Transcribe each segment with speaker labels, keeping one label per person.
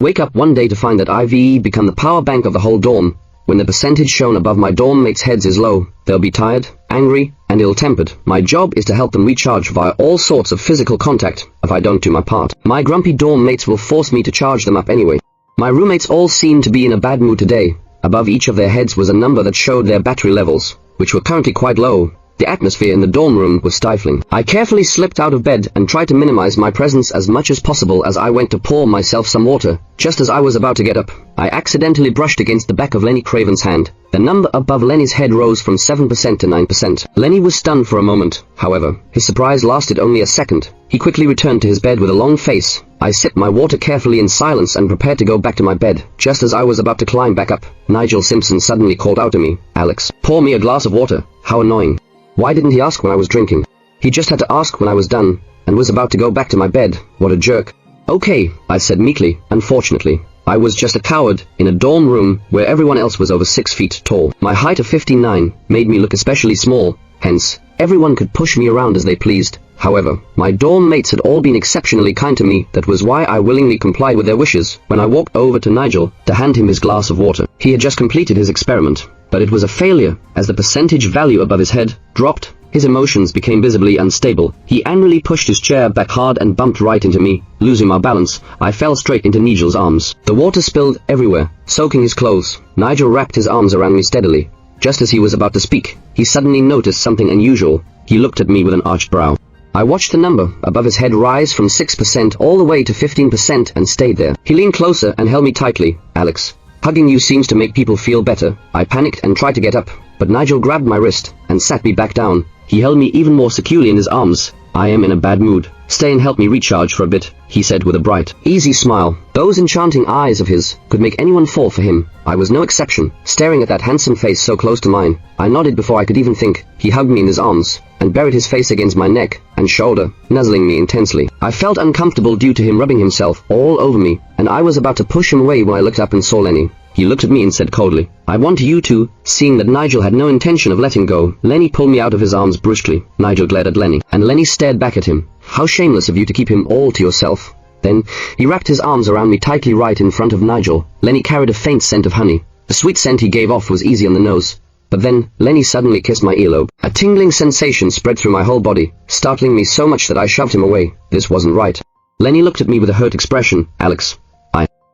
Speaker 1: Wake up one day to find that I've become the power bank of the whole dorm. When the percentage shown above my dorm mates' heads is low, they'll be tired, angry, and ill-tempered. My job is to help them recharge via all sorts of physical contact. If I don't do my part, my grumpy dorm mates will force me to charge them up anyway. My roommates all seemed to be in a bad mood today. Above each of their heads was a number that showed their battery levels, which were currently quite low. The atmosphere in the dorm room was stifling. I carefully slipped out of bed and tried to minimize my presence as much as possible as I went to pour myself some water. Just as I was about to get up, I accidentally brushed against the back of Lenny Craven's hand. The number above Lenny's head rose from 7% to 9%. Lenny was stunned for a moment. However, his surprise lasted only a second. He quickly returned to his bed with a long face. I sipped my water carefully in silence and prepared to go back to my bed. Just as I was about to climb back up, Nigel Simpson suddenly called out to me, "Alex, pour me a glass of water." How annoying. Why didn't he ask when I was drinking? He just had to ask when I was done, and was about to go back to my bed. What a jerk. "Okay," I said meekly. Unfortunately, I was just a coward in a dorm room where everyone else was over 6 feet tall. My height of 59 made me look especially small, hence, everyone could push me around as they pleased. However, my dorm mates had all been exceptionally kind to me. That was why I willingly complied with their wishes. When I walked over to Nigel to hand him his glass of water, he had just completed his experiment, but it was a failure, as the percentage value above his head dropped. His emotions became visibly unstable. He angrily pushed his chair back hard and bumped right into me. Losing my balance, I fell straight into Nigel's arms. The water spilled everywhere, soaking his clothes. Nigel wrapped his arms around me steadily. Just as he was about to speak, he suddenly noticed something unusual. He looked at me with an arched brow. I watched the number above his head rise from 6% all the way to 15% and stayed there. He leaned closer and held me tightly. "Alex, hugging you seems to make people feel better." I panicked and tried to get up, but Nigel grabbed my wrist and sat me back down. He held me even more securely in his arms. "I am in a bad mood. Stay and help me recharge for a bit," he said with a bright, easy smile. Those enchanting eyes of his could make anyone fall for him. I was no exception, staring at that handsome face so close to mine. I nodded before I could even think. He hugged me in his arms and buried his face against my neck and shoulder, nuzzling me intensely. I felt uncomfortable due to him rubbing himself all over me, and I was about to push him away when I looked up and saw Lenny. He looked at me and said coldly, "I want you to." Seeing that Nigel had no intention of letting go, Lenny pulled me out of his arms brusquely. Nigel glared at Lenny, and Lenny stared back at him. "How shameless of you to keep him all to yourself." Then, he wrapped his arms around me tightly right in front of Nigel. Lenny carried a faint scent of honey. The sweet scent he gave off was easy on the nose. But then, Lenny suddenly kissed my earlobe. A tingling sensation spread through my whole body, startling me so much that I shoved him away. This wasn't right. Lenny looked at me with a hurt expression. "Alex,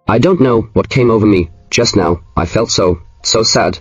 Speaker 1: I don't know what came over me. Just now, I felt so sad.